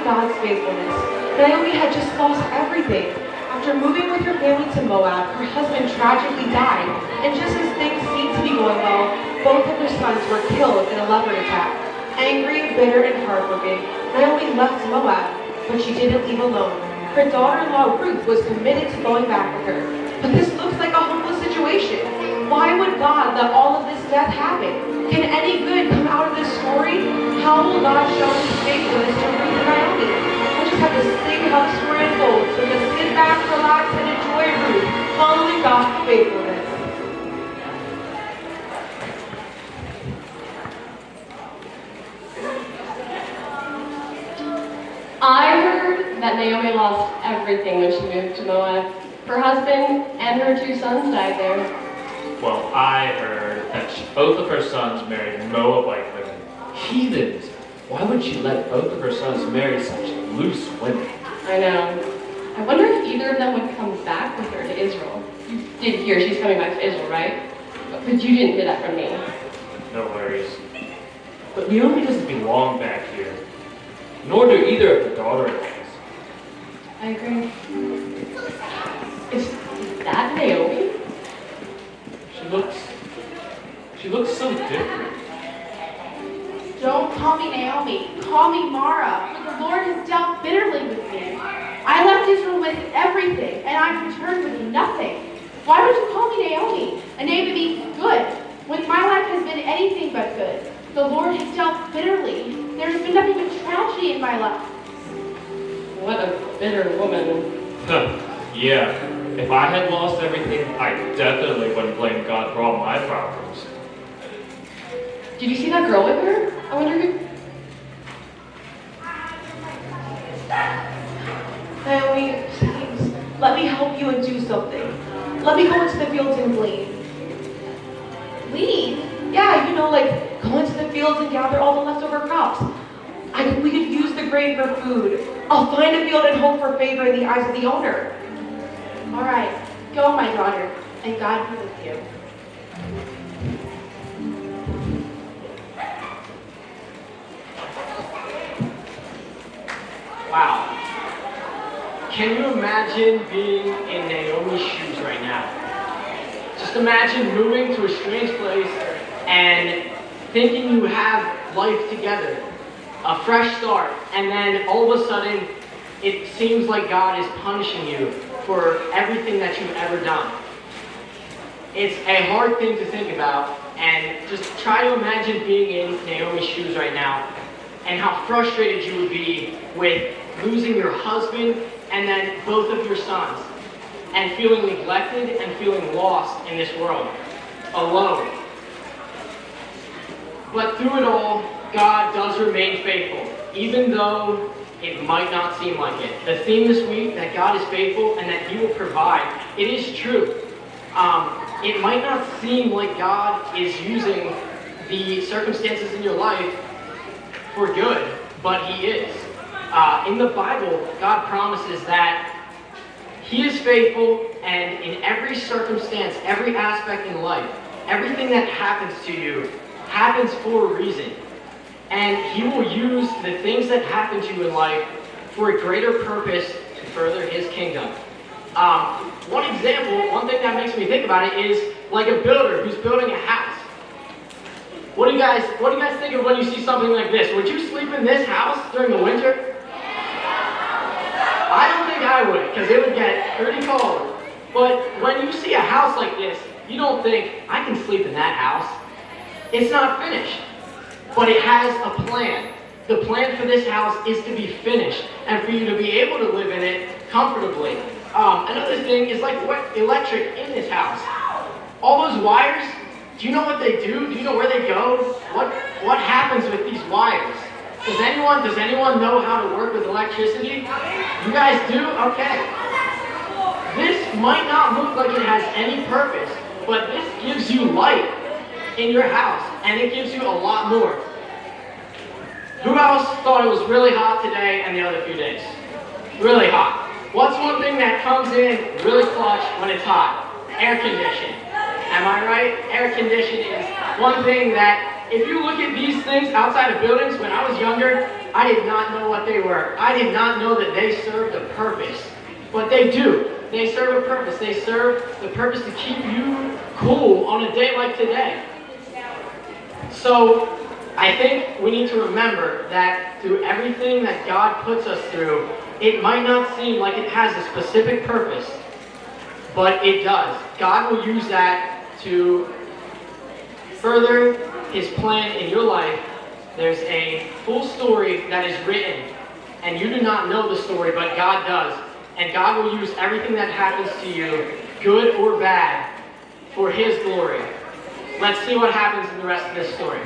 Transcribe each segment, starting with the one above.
God's faithfulness. Naomi had just lost everything. After moving with her family to Moab, her husband tragically died, and just as things seemed to be going well, both of her sons were killed in a leopard attack. Angry, bitter, and heartbroken, Naomi left Moab, but she didn't leave alone. Her daughter-in-law Ruth was committed to going back with her. But this looks like a hopeless situation. Why would God let all of this death happen? Can any good come out of this story? How will God show his faithfulness to Ruth and Naomi? We'll just have to see how the story unfolds. So just sit back, relax, and enjoy Ruth, following God's faithfulness. I heard that Naomi lost everything when she moved to Moab. Her husband and her 2 sons died there. Well, I heard that both of her sons married Moabite women. Heathens! Why would she let both of her sons marry such loose women? I know. I wonder if either of them would come back with her to Israel. You did hear she's coming back to Israel, right? But you didn't hear that from me. No worries. But Naomi doesn't belong back here. Nor do either of the daughter-in-laws. I agree. Is that Naomi? She looks so different. Don't call me Naomi. Call me Mara, for the Lord has dealt bitterly with me. I left Israel with everything, and I've returned with nothing. Why would you call me Naomi? A name that means good, when my life has been anything but good. The Lord has dealt bitterly. There has been nothing but tragedy in my life. What a bitter woman. Yeah, if I had lost everything, I definitely wouldn't blame God for all my problems. Did you see that girl with her? I wonder who... Naomi, please, let me help you and do something. Let me go into the fields and glean. Glean? Yeah, like go into the fields and gather all the leftover crops. We could use the grain for food. I'll find a field and hope for favor in the eyes of the owner. All right, go, my daughter, and God be with you. Wow. Can you imagine being in Naomi's shoes right now? Just imagine moving to a strange place and thinking you have life together, a fresh start, and then all of a sudden it seems like God is punishing you for everything that you've ever done. It's a hard thing to think about, and just try to imagine being in Naomi's shoes right now and how frustrated you would be with losing your husband and then both of your sons, and feeling neglected and feeling lost in this world, alone. But through it all, God does remain faithful, even though it might not seem like it. The theme this week, that God is faithful and that He will provide, it is true. It might not seem like God is using the circumstances in your life for good, but He is. In the Bible, God promises that He is faithful, and in every circumstance, every aspect in life, everything that happens to you happens for a reason. And He will use the things that happen to you in life for a greater purpose to further His kingdom. One example, one thing that makes me think about it is like a builder who's building a house. What do you guys think of when you see something like this? Would you sleep in this house during the winter? I don't think I would, because it would get pretty cold. But when you see a house like this, you don't think, I can sleep in that house. It's not finished, but it has a plan. The plan for this house is to be finished and for you to be able to live in it comfortably. Another thing is like what electric in this house. All those wires, do you know what they do? Do you know where they go? What happens with these wires? Does anyone know how to work with electricity? You guys do? Okay. This might not look like it has any purpose, but this gives you light in your house, and it gives you a lot more. Who else thought it was really hot today and the other few days? Really hot. What's one thing that comes in really clutch when it's hot? Air conditioning. Am I right? Air conditioning is one thing that if you look at these things outside of buildings, when I was younger, I did not know what they were. I did not know that they served a purpose. But they do. They serve a purpose. They serve the purpose to keep you cool on a day like today. So I think we need to remember that through everything that God puts us through, it might not seem like it has a specific purpose, but it does. God will use that to further His plan in your life. There's a full story that is written, and you do not know the story, but God does. And God will use everything that happens to you, good or bad, for His glory. Let's see what happens in the rest of this story.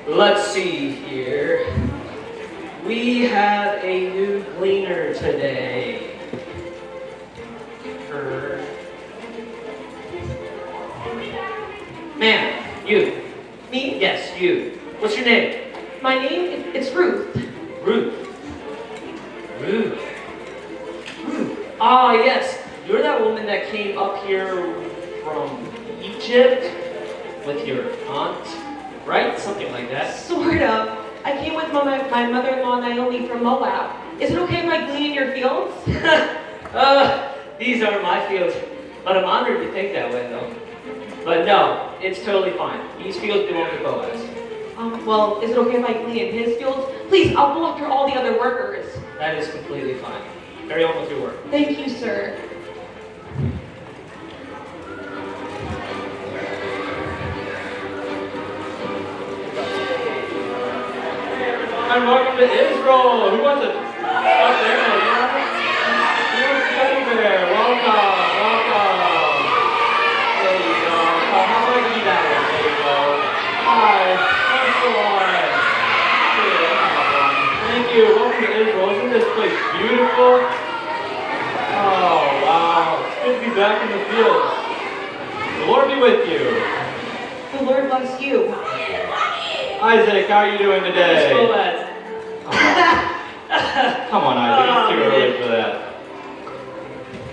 Let's see here. We have a new gleaner today. Ma'am, you. Me? Yes, you. What's your name? My name is Ruth. Ruth. Ruth. Ruth. Ah, yes. You're that woman that came up here from Egypt with your aunt, right? Something like that. Sort of. I came with my mother-in-law Naomi from Moab. Is it okay if I glean in your fields? These are my fields, but I'm honored you think that way, though. But no, it's totally fine. These fields belong to Boaz. Well, is it okay if I glean in his fields? Please, I'll go after all the other workers. That is completely fine. Carry on with your work. Thank you, sir. And welcome to Israel. Who wants to stop there? Who wants to go there? Welcome, welcome. There you go. How about I give you that one? There you go. Hi, thanks a lot. Thank you. Welcome to Israel. Isn't this place beautiful? Oh, wow. It's good to be back in the field. The Lord be with you. The Lord bless you. Isaac, how are you doing today? Boaz. Come on, Isaac. It's too early for that.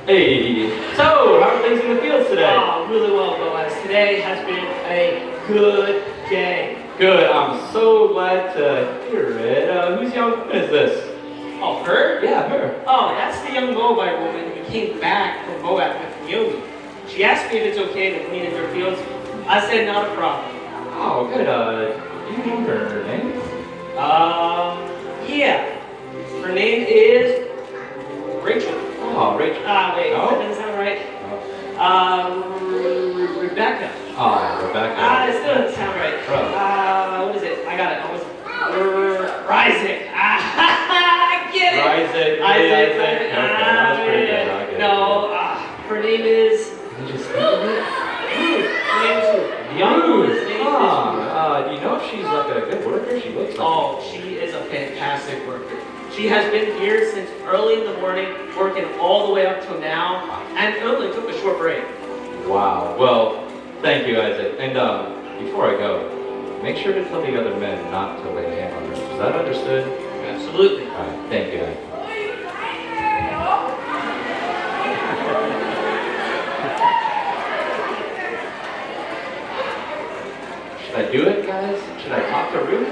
Hey, so how are things in the fields today? Oh, really well, Boaz. Today has been a good day. Good. I'm so glad to hear it. Whose young woman is this? Oh, her? Yeah, her. Oh, that's the young Moabite woman who came back from Moab with Naomi. She asked me if it's okay to clean in her fields. I said not a problem. Oh, good. Do you know her name? Yeah. Her name is Rachel. Oh, Rachel. Wait, No? that doesn't sound right. Rebecca. Oh, Rebecca. It still doesn't sound right. What is it? I got it. Almost. Isaac. I get it. Isaac. Isaac. Okay, that was pretty good. I get it. No, her name is Did you just think of it? Ruth. Her name is Ruth. The young woman's name is Ruth. Do you know if she's like a good worker? She looks like. Oh, she is a fantastic worker. She has been here since early in the morning, working all the way up till now, and only took a short break. Wow. Well, thank you, Isaac. And before I go, make sure to tell the other men not to lay a hand on her. Is that understood? Absolutely. All right. Thank you, Isaac. Should I do it, guys? Should I talk to Ruth?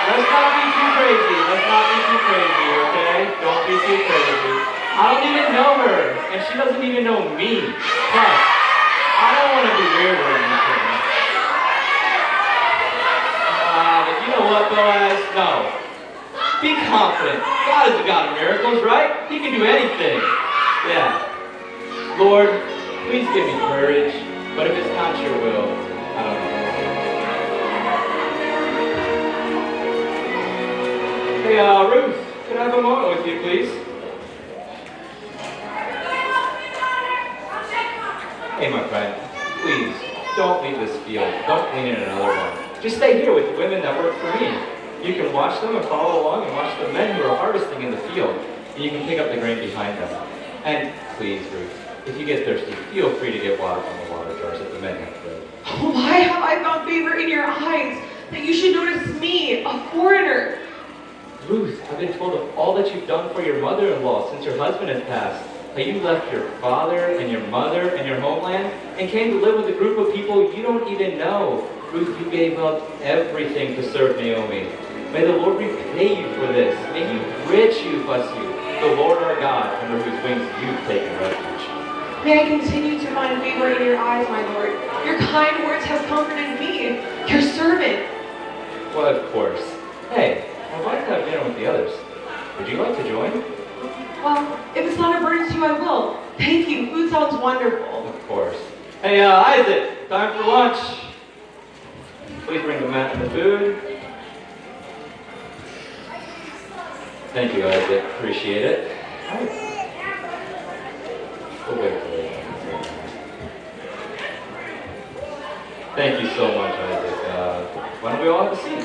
Let's not be too crazy. Let's not be too crazy, okay? Don't be too crazy. I don't even know her, and she doesn't even know me. Plus, I don't want to be weird or anything. But you know what, Boaz? No. Be confident. God is the God of miracles, right? He can do anything. Yeah. Lord, please give me courage, but if it's not your will, I don't know. Hey, Ruth, can I have a moment with you, please? Hey, my friend, please, don't leave this field. Don't clean in another one. Just stay here with the women that work for me. You can watch them and follow along and watch the men who are harvesting in the field. And you can pick up the grain behind them. And please, Ruth, if you get thirsty, feel free to get water from the water jars that the men have filled. Oh, why have I found favor in your eyes that you should notice me, a foreigner? Ruth, I've been told of all that you've done for your mother-in-law since your husband has passed. How you left your father and your mother and your homeland and came to live with a group of people you don't even know. Ruth, you gave up everything to serve Naomi. May the Lord repay you for this. May He richly bless you. The Lord our God, under whose wings you've taken refuge. May I continue to find favor in your eyes, my Lord. Your kind words have comforted me, your servant. Well, of course. Hey, I'd like to have dinner with the others. Would you like to join? Well, if it's not a burden to you, I will. Thank you. Food sounds wonderful. Of course. Hey, Isaac, time for lunch. Please bring the mat and the food. Thank you, Isaac. Appreciate it. We'll wait for you. Thank you so much, Isaac. Why don't we all have a seat?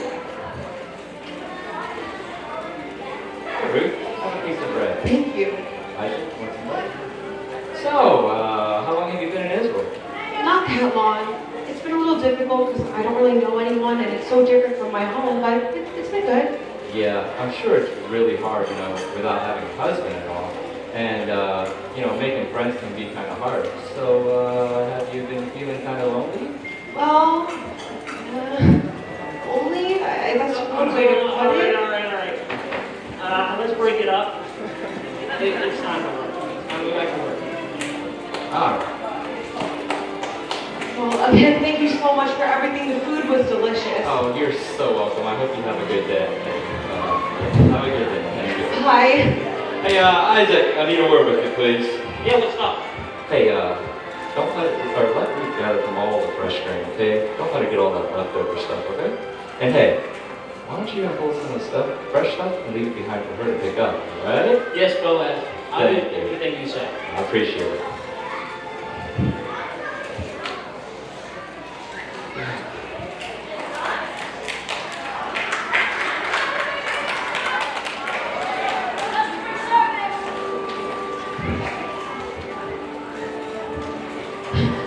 Ruth, have a piece of bread. Thank you. Isaac, want some bread? So, how long have you been in Israel? Not that long. It's been a little difficult because I don't really know anyone and it's so different from my home, but it's been good. Yeah, I'm sure it's really hard, without having a husband and all. And, making friends can be kind of hard. So, have you been feeling kind of lonely? Well, only, that's one way to put it. All right. Let's break it up. It's time to work. Time to go back to work. All right. Well, again, thank you so much for everything. The food was delicious. Oh, you're so welcome. I hope you have a good day. Have a good day. Thank you. Hi. Hey, Isaac, I need a word with you, please. Yeah, what's up? Hey, don't let Ruth gather from all the fresh grain, okay? Don't let her get all that leftover stuff, okay? And hey, why don't you pull some of the stuff, fresh stuff, and leave it behind for her to pick up, alright? Yes, Boaz. I'll do Thank you. everything you say. I appreciate it.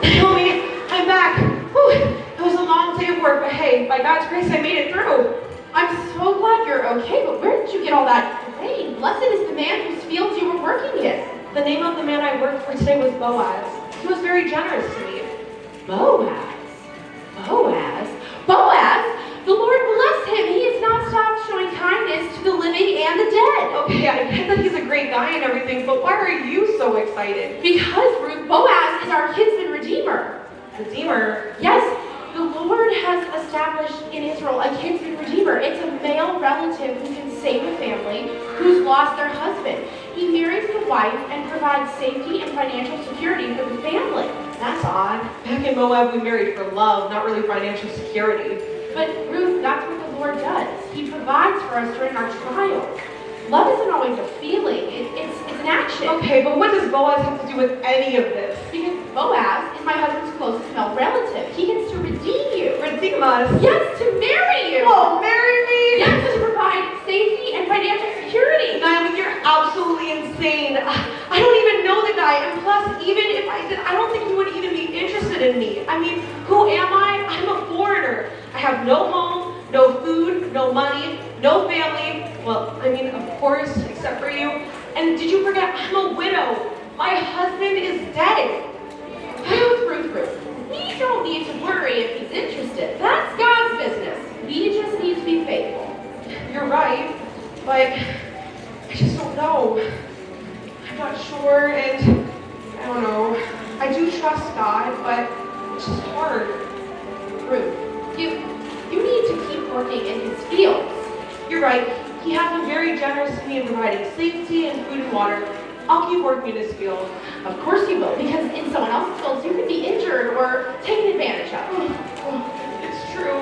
Naomi, I'm back. Whew, it was a long day of work, but hey, by God's grace, I made it through. I'm so glad you're okay, but where did you get all that grain? Blessed is the man whose fields you were working in. The name of the man I worked for today was Boaz. He was very generous to me. Boaz? Boaz? Boaz? The Lord bless him. He has not stopped showing kindness to the living and the dead. Okay, I get that he's a great guy and everything, but why are you so excited? Because, Ruth, Boaz is our kinsman redeemer. Redeemer? Yes, the Lord has established in Israel a kinsman redeemer. It's a male relative who can save a family who's lost their husband. He marries the wife and provides safety and financial security for the family. That's odd. Back in Moab, we married for love, not really financial security. But Ruth, that's what the Lord does. He provides for us during our trials. Love isn't always a feeling, it's an action. Okay, but what does Boaz have to do with any of this? Because Boaz is my husband's closest male relative. He gets to redeem you. Redeem us? Yes, to marry you. Whoa, marry me? Yes, to provide safety and financial security. Naomi, you're absolutely insane. I don't even know the guy, and plus, even if I did, I don't think he would even be interested in me. I mean, who am I? I'm a foreigner. I have no home, no food, no money, no family. Well, I mean, of course, except for you. And did you forget, I'm a widow. My husband is dead. Ruth. We don't need to worry if he's interested. That's God's business. We just need to be faithful. You're right, but I just don't know. I'm not sure, and I don't know. I do trust God, but it's just hard. Ruth, you need to keep working in his fields. You're right. He has been very generous to me in providing safety and food and water. I'll keep working in his field. Of course you will, because in someone else's fields you could be injured or taken advantage of. It's true.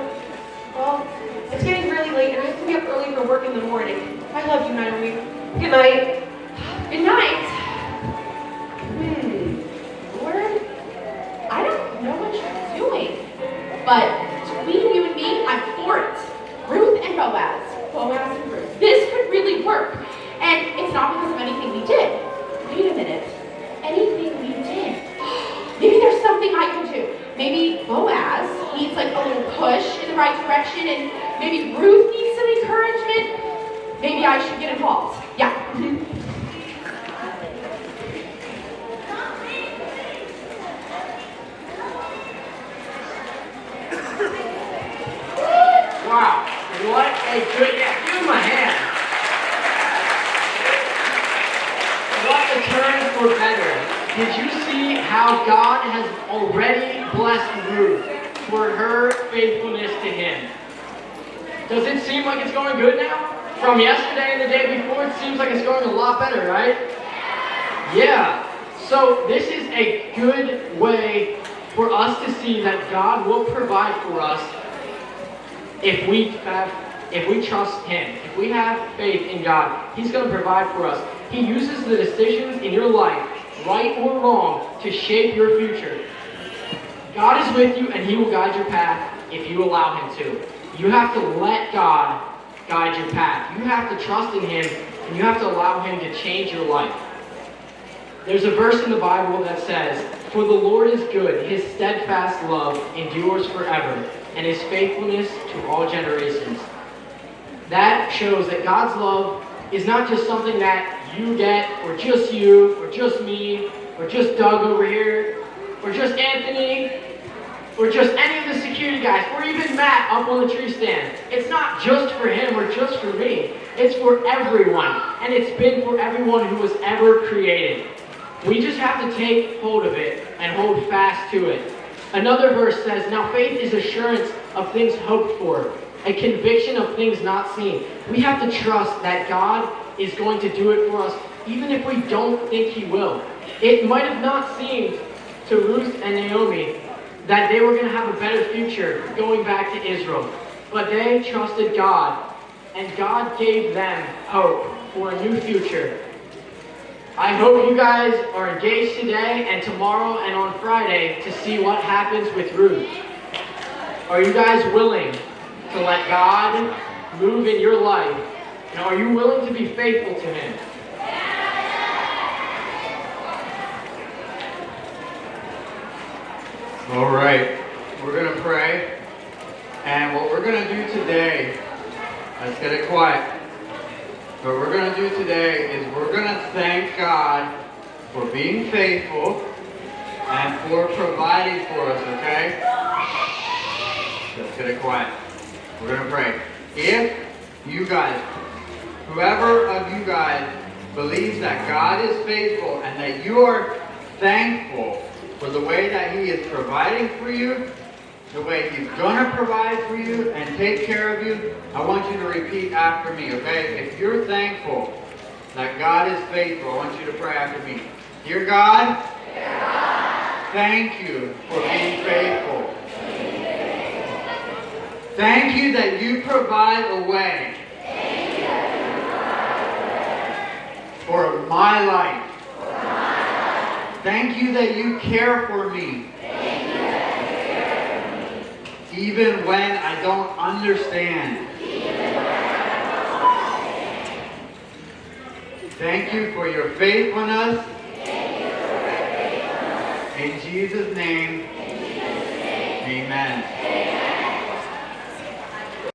Well, it's getting really late, and I have to be up early for work in the morning. I love you, Naomi. Good night. Good night. Lord, I don't know what you're doing, but between you and me, I'm for it. Ruth and Boaz. push in the right direction and maybe Ruth needs some encouragement, maybe I should get involved. Yeah. Wow, what a good, yeah, give him a hand. What a turn for better. Did you see how God has already blessed Ruth for her faithfulness to him? Does it seem like it's going good now? From yesterday and the day before, it seems like it's going a lot better, right? Yeah. So this is a good way for us to see that God will provide for us if we trust him. If we have faith in God, he's going to provide for us. He uses the decisions in your life, right or wrong, to shape your future. God is with you and he will guide your path if you allow him to. You have to let God guide your path. You have to trust in him and you have to allow him to change your life. There's a verse in the Bible that says, "For the Lord is good, his steadfast love endures forever, and his faithfulness to all generations." That shows that God's love is not just something that you get, or just you, or just me, or just Doug over here, or just Anthony, or just any of the security guys, or even Matt up on the tree stand. It's not just for him or just for me. It's for everyone, and it's been for everyone who was ever created. We just have to take hold of it and hold fast to it. Another verse says, "Now faith is assurance of things hoped for, a conviction of things not seen." We have to trust that God is going to do it for us, even if we don't think he will. It might have not seemed to Ruth and Naomi that they were going to have a better future going back to Israel, but they trusted God, and God gave them hope for a new future. I hope you guys are engaged today and tomorrow and on Friday to see what happens with Ruth. Are you guys willing to let God move in your life? And are you willing to be faithful to him? All right, we're going to pray. And what we're going to do today, let's get it quiet. What we're going to do today is we're going to thank God for being faithful and for providing for us, okay? Let's get it quiet. We're going to pray. If you guys, whoever of you guys believes that God is faithful and that you are thankful for the way that he is providing for you, the way he's going to provide for you and take care of you, I want you to repeat after me, okay? If you're thankful that God is faithful, I want you to pray after me. Dear God, thank you for being faithful. Thank you that you provide a way for my life. Thank you that you care for me. Even when I don't understand. Thank you for your faithfulness. In Jesus' name, amen.